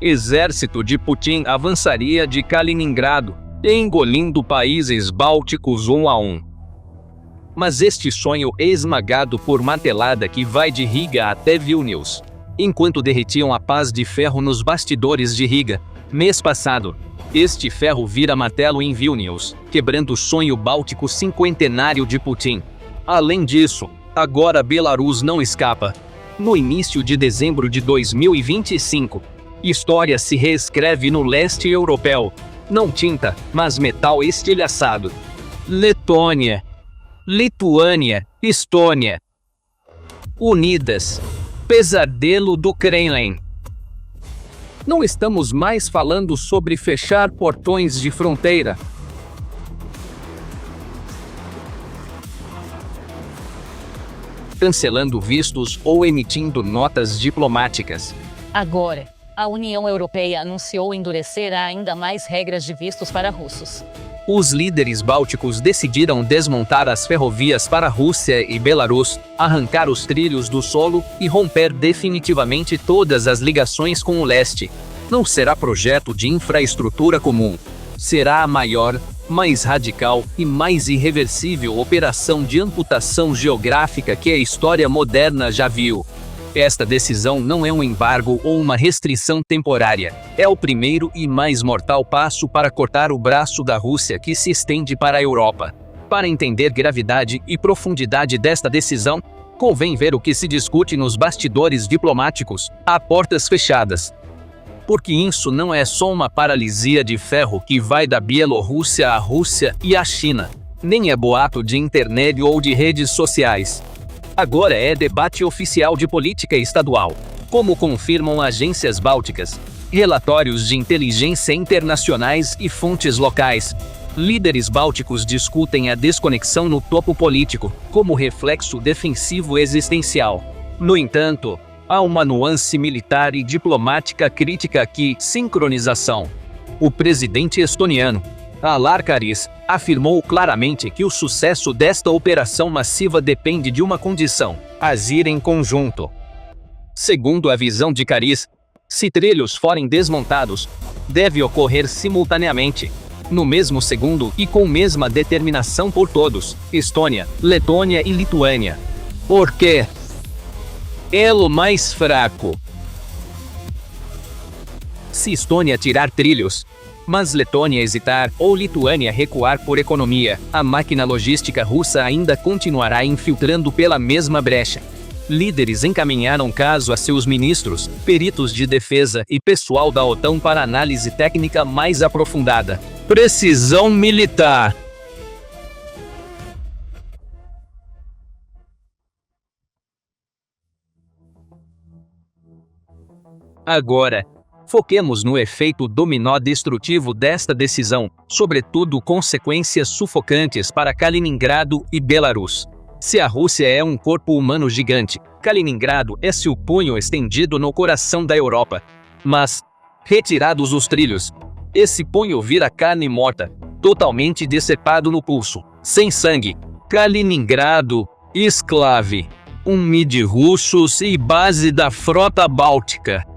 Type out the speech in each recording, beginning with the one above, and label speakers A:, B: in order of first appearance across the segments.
A: Exército de Putin avançaria de Kaliningrado, engolindo países bálticos um a um. Mas este sonho é esmagado por martelada que vai de Riga até Vilnius. Enquanto derretiam a paz de ferro nos bastidores de Riga, mês passado, este ferro vira martelo em Vilnius, quebrando o sonho báltico cinquentenário de Putin. Além disso, agora Belarus não escapa. No início de dezembro de 2025, história se reescreve no leste europeu. Não tinta, mas metal estilhaçado. Letônia, Lituânia, Estônia. Unidas. Pesadelo do Kremlin. Não estamos mais falando sobre fechar portões de fronteira. Cancelando vistos ou emitindo notas diplomáticas.
B: Agora, a União Europeia anunciou endurecer ainda mais regras de vistos para russos.
A: Os líderes bálticos decidiram desmontar as ferrovias para Rússia e Belarus, arrancar os trilhos do solo e romper definitivamente todas as ligações com o leste. Não será projeto de infraestrutura comum. Será a maior, mais radical e mais irreversível operação de amputação geográfica que a história moderna já viu. Esta decisão não é um embargo ou uma restrição temporária. É o primeiro e mais mortal passo para cortar o braço da Rússia que se estende para a Europa. Para entender gravidade e profundidade desta decisão, convém ver o que se discute nos bastidores diplomáticos, a portas fechadas. Porque isso não é só uma paralisia de ferro que vai da Bielorrússia à Rússia e à China. Nem é boato de internet ou de redes sociais. Agora é debate oficial de política estadual, como confirmam agências bálticas, relatórios de inteligência internacionais e fontes locais. Líderes bálticos discutem a desconexão no topo político, como reflexo defensivo existencial. No entanto, há uma nuance militar e diplomática crítica aqui: sincronização. O presidente estoniano, Alar Karis, afirmou claramente que o sucesso desta operação massiva depende de uma condição: agir em conjunto. Segundo a visão de Karis, se trilhos forem desmontados, deve ocorrer simultaneamente, no mesmo segundo e com mesma determinação por todos, Estônia, Letônia e Lituânia. Por quê? Elo mais fraco. Se Estônia tirar trilhos, mas Letônia hesitar ou Lituânia recuar por economia, a máquina logística russa ainda continuará infiltrando pela mesma brecha. Líderes encaminharam caso a seus ministros, peritos de defesa e pessoal da OTAN para análise técnica mais aprofundada. Precisão militar. Agora, foquemos no efeito dominó destrutivo desta decisão, sobretudo consequências sufocantes para Kaliningrado e Belarus. Se a Rússia é um corpo humano gigante, Kaliningrado é seu punho estendido no coração da Europa. Mas, retirados os trilhos, esse punho vira carne morta, totalmente decepado no pulso, sem sangue. Kaliningrado, esclave, mid russos e base da frota báltica.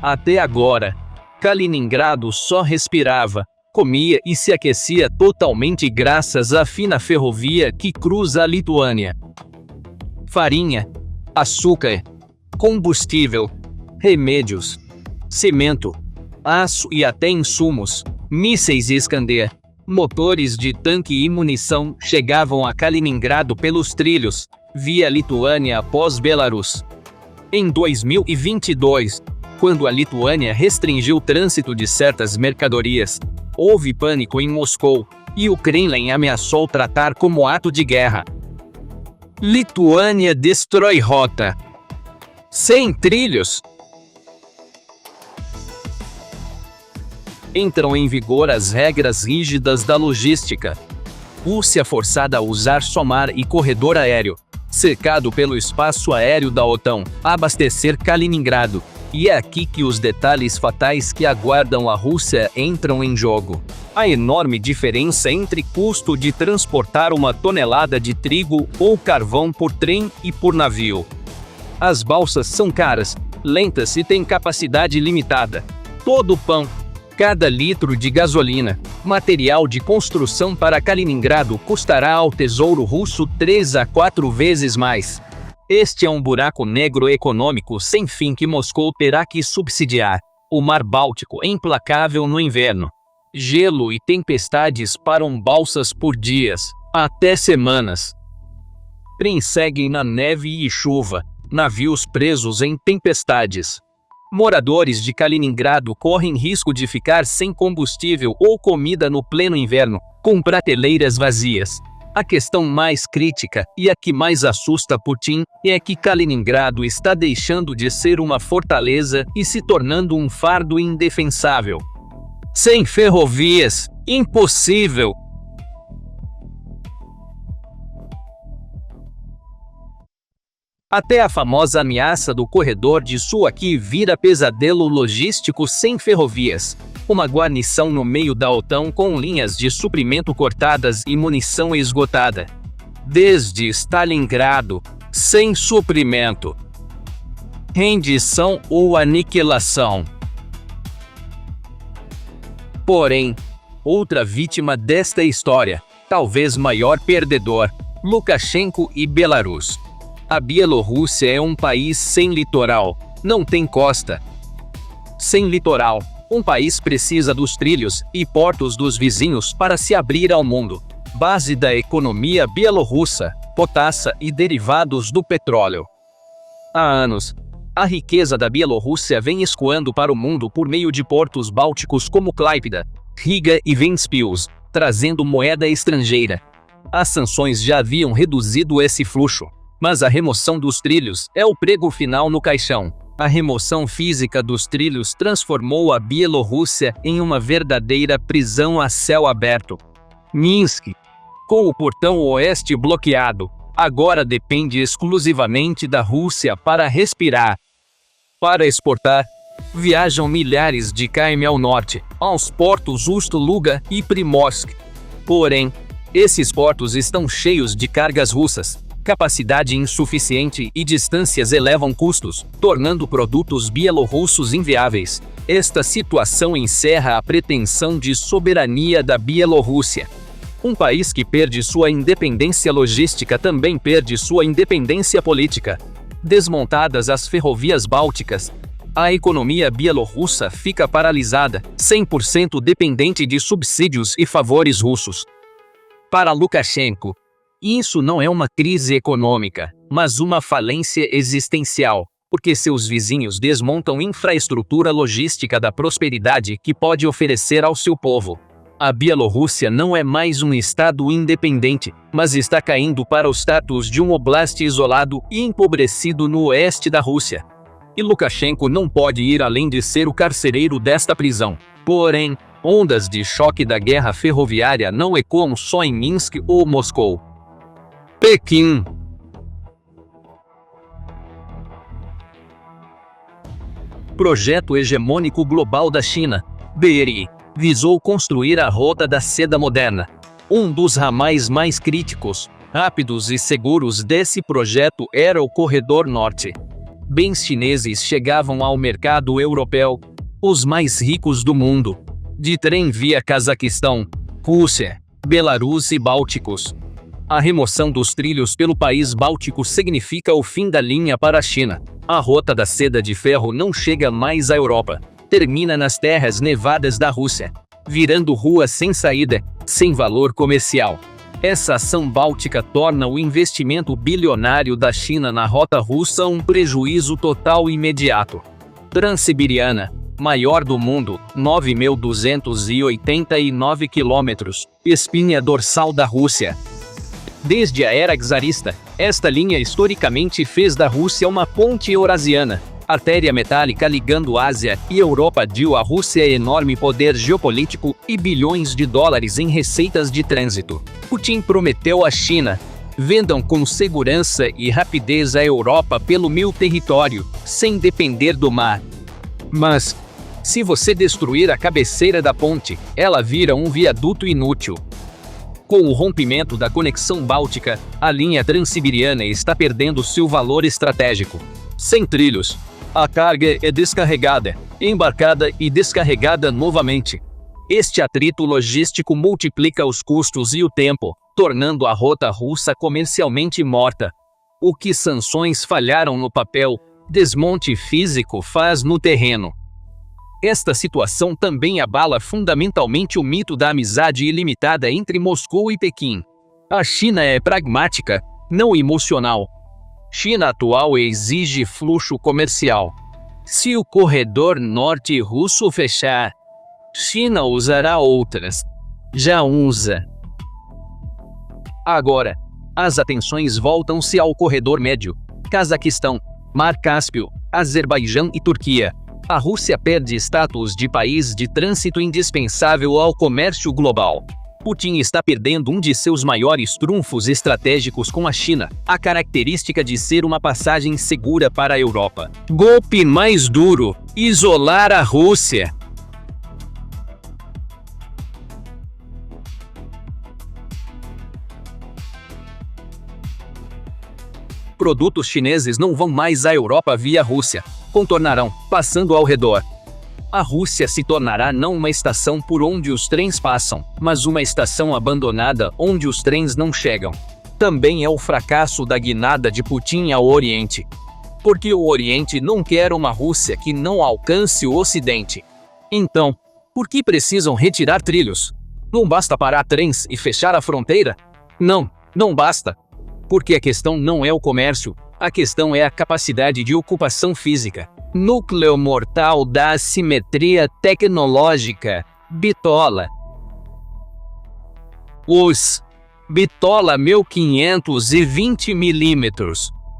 A: Até agora, Kaliningrado só respirava, comia e se aquecia totalmente graças à fina ferrovia que cruza a Lituânia. Farinha, açúcar, combustível, remédios, cimento, aço e até insumos, mísseis Iskander, motores de tanque e munição chegavam a Kaliningrado pelos trilhos, via Lituânia após Belarus. Em 2022, quando a Lituânia restringiu o trânsito de certas mercadorias, houve pânico em Moscou, e o Kremlin ameaçou tratar como ato de guerra. Lituânia destrói rota. Sem trilhos. Entram em vigor as regras rígidas da logística. Rússia forçada a usar só mar e corredor aéreo, cercado pelo espaço aéreo da OTAN, abastecer Kaliningrado. E é aqui que os detalhes fatais que aguardam a Rússia entram em jogo. A enorme diferença entre custo de transportar uma tonelada de trigo ou carvão por trem e por navio. As balsas são caras, lentas e têm capacidade limitada. Todo pão, cada litro de gasolina, material de construção para Kaliningrado custará ao Tesouro Russo 3 a 4 vezes mais. Este é um buraco negro econômico sem fim que Moscou terá que subsidiar. O Mar Báltico é implacável no inverno. Gelo e tempestades param balsas por dias, até semanas. Trens seguem na neve e chuva, navios presos em tempestades. Moradores de Kaliningrado correm risco de ficar sem combustível ou comida no pleno inverno, com prateleiras vazias. A questão mais crítica, e a que mais assusta Putin, é que Kaliningrado está deixando de ser uma fortaleza e se tornando um fardo indefensável. Sem ferrovias, impossível! Até a famosa ameaça do corredor de Suwalki vira pesadelo logístico sem ferrovias. Uma guarnição no meio da OTAN com linhas de suprimento cortadas e munição esgotada. Desde Stalingrado, sem suprimento. Rendição ou aniquilação. Porém, outra vítima desta história, talvez maior perdedor, Lukashenko e Belarus. A Bielorrússia é um país sem litoral, não tem costa. Sem litoral, um país precisa dos trilhos e portos dos vizinhos para se abrir ao mundo. Base da economia bielorrussa, potassa e derivados do petróleo. Há anos, a riqueza da Bielorrússia vem escoando para o mundo por meio de portos bálticos como Klaipėda, Riga e Ventspils, trazendo moeda estrangeira. As sanções já haviam reduzido esse fluxo, mas a remoção dos trilhos é o prego final no caixão. A remoção física dos trilhos transformou a Bielorrússia em uma verdadeira prisão a céu aberto. Minsk, com o portão oeste bloqueado, agora depende exclusivamente da Rússia para respirar. Para exportar, viajam milhares de km ao norte, aos portos Ust-Luga e Primorsk. Porém, esses portos estão cheios de cargas russas. Capacidade insuficiente e distâncias elevam custos, tornando produtos bielorrussos inviáveis. Esta situação encerra a pretensão de soberania da Bielorrússia. Um país que perde sua independência logística também perde sua independência política. Desmontadas as ferrovias bálticas, a economia bielorrussa fica paralisada, 100% dependente de subsídios e favores russos. Para Lukashenko, isso não é uma crise econômica, mas uma falência existencial, porque seus vizinhos desmontam infraestrutura logística da prosperidade que pode oferecer ao seu povo. A Bielorrússia não é mais um estado independente, mas está caindo para o status de um oblast isolado e empobrecido no oeste da Rússia. E Lukashenko não pode ir além de ser o carcereiro desta prisão. Porém, ondas de choque da guerra ferroviária não ecoam só em Minsk ou Moscou. Pequim. Projeto Hegemônico Global da China, BRI, visou construir a Rota da Seda Moderna. Um dos ramais mais críticos, rápidos e seguros desse projeto era o Corredor Norte. Bens chineses chegavam ao mercado europeu, os mais ricos do mundo, de trem via Cazaquistão, Rússia, Belarus e Bálticos. A remoção dos trilhos pelo país báltico significa o fim da linha para a China. A Rota da Seda de Ferro não chega mais à Europa. Termina nas terras nevadas da Rússia, virando rua sem saída, sem valor comercial. Essa ação báltica torna o investimento bilionário da China na rota russa um prejuízo total e imediato. Transiberiana, maior do mundo, 9.289 quilômetros, espinha dorsal da Rússia. Desde a era czarista, esta linha historicamente fez da Rússia uma ponte eurasiana, artéria metálica ligando Ásia e Europa deu à Rússia enorme poder geopolítico e bilhões de dólares em receitas de trânsito. Putin prometeu à China: vendam com segurança e rapidez à Europa pelo meu território, sem depender do mar. Mas, se você destruir a cabeceira da ponte, ela vira um viaduto inútil. Com o rompimento da conexão báltica, a linha transiberiana está perdendo seu valor estratégico. sem trilhos. A carga é descarregada, embarcada e descarregada novamente. Este atrito logístico multiplica os custos e o tempo, tornando a rota russa comercialmente morta. O que sanções falharam no papel, desmonte físico faz no terreno. Esta situação também abala fundamentalmente o mito da amizade ilimitada entre Moscou e Pequim. A China é pragmática, não emocional. China atual exige fluxo comercial. Se o corredor norte russo fechar, China usará outras. Já usa. Agora, as atenções voltam-se ao corredor médio. Cazaquistão, Mar Cáspio, Azerbaijão e Turquia. A Rússia perde status de país de trânsito indispensável ao comércio global. Putin está perdendo um de seus maiores trunfos estratégicos com a China, a característica de ser uma passagem segura para a Europa. Golpe mais duro: isolar a Rússia. Produtos chineses não vão mais à Europa via Rússia, contornarão, passando ao redor. A Rússia se tornará não uma estação por onde os trens passam, mas uma estação abandonada onde os trens não chegam. Também é o fracasso da guinada de Putin ao Oriente. Porque o Oriente não quer uma Rússia que não alcance o Ocidente. Então, por que precisam retirar trilhos? Não basta parar trens e fechar a fronteira? Não, não basta. Porque a questão não é o comércio, a questão é a capacidade de ocupação física. Núcleo mortal da assimetria tecnológica. Bitola. Os Bitola 1520 mm,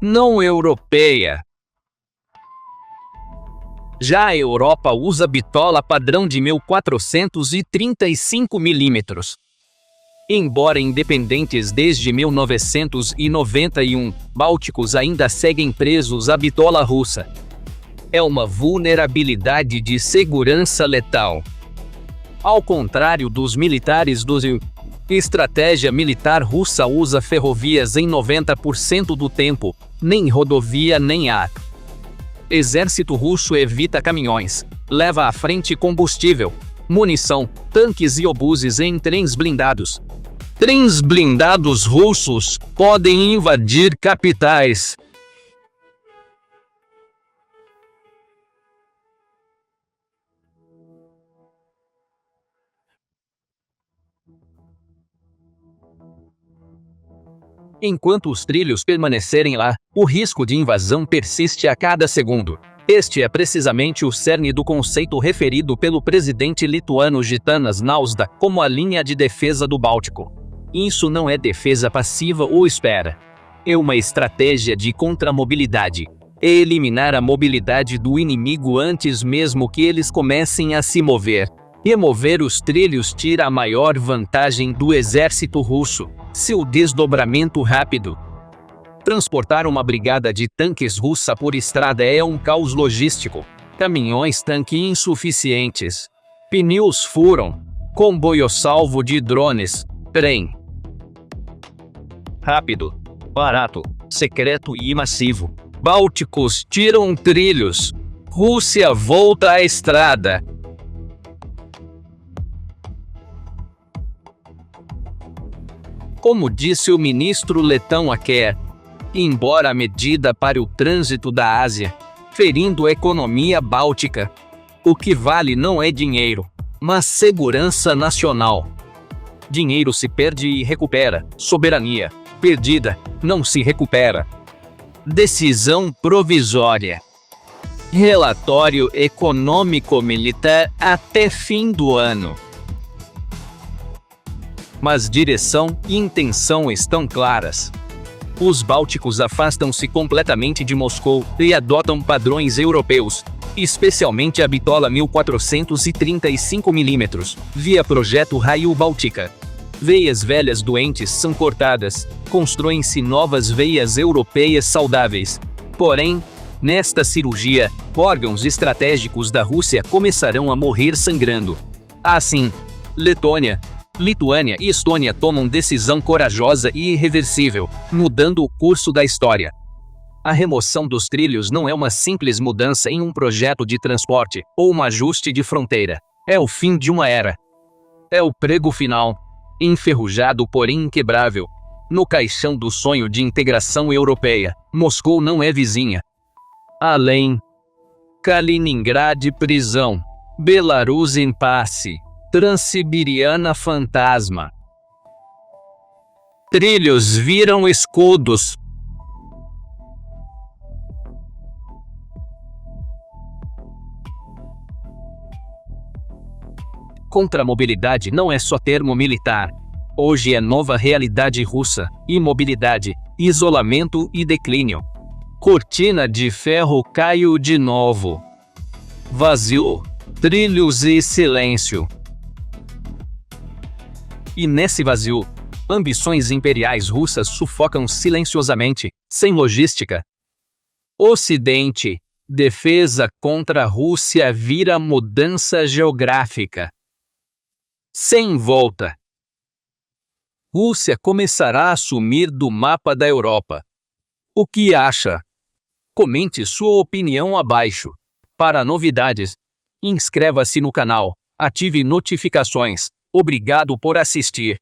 A: não europeia. Já a Europa usa bitola padrão de 1435 mm. Embora independentes desde 1991, bálticos ainda seguem presos à bitola russa. É uma vulnerabilidade de segurança letal. Ao contrário dos militares do Rio, estratégia militar russa usa ferrovias em 90% do tempo, nem rodovia nem ar. Exército russo evita caminhões, leva à frente combustível, munição, tanques e obuses em trens blindados. Trens blindados russos podem invadir capitais. Enquanto os trilhos permanecerem lá, o risco de invasão persiste a cada segundo. Este é precisamente o cerne do conceito referido pelo presidente lituano Gitanas Nausėda como a linha de defesa do Báltico. Isso não é defesa passiva ou espera. É uma estratégia de contramobilidade. É eliminar a mobilidade do inimigo antes mesmo que eles comecem a se mover. Remover os trilhos tira a maior vantagem do exército russo, seu desdobramento rápido. Transportar uma brigada de tanques russa por estrada é um caos logístico. Caminhões-tanque insuficientes. Pneus furam. Comboio salvo de drones. Trem rápido, barato, secreto e massivo. Bálticos tiram trilhos. Rússia volta à estrada. Como disse o ministro letão Aker, embora a medida para o trânsito da Ásia, ferindo a economia báltica, o que vale não é dinheiro, mas segurança nacional. Dinheiro se perde e recupera, soberania perdida não se recupera. Decisão provisória. Relatório econômico-militar até fim do ano. Mas direção e intenção estão claras. Os bálticos afastam-se completamente de Moscou e adotam padrões europeus, especialmente a bitola 1435 mm, via projeto Raio Báltica. Veias velhas doentes são cortadas, constroem-se novas veias europeias saudáveis. Porém, nesta cirurgia, órgãos estratégicos da Rússia começarão a morrer sangrando. Assim, Letônia, Lituânia e Estônia tomam decisão corajosa e irreversível, mudando o curso da história. A remoção dos trilhos não é uma simples mudança em um projeto de transporte ou um ajuste de fronteira. É o fim de uma era. É o prego final, enferrujado porém inquebrável. No caixão do sonho de integração europeia, Moscou não é vizinha. Além, Kaliningrad prisão, Belarus impasse, Transiberiana fantasma. Trilhos viram escudos. Contramobilidade não é só termo militar. Hoje é nova realidade russa: imobilidade, isolamento e declínio. Cortina de ferro caiu de novo. Vazio, trilhos e silêncio. E nesse vazio, ambições imperiais russas sufocam silenciosamente, sem logística. Ocidente, defesa contra a Rússia vira mudança geográfica. Sem volta. Rússia começará a sumir do mapa da Europa. O que acha? Comente sua opinião abaixo. Para novidades, inscreva-se no canal, ative notificações. Obrigado por assistir.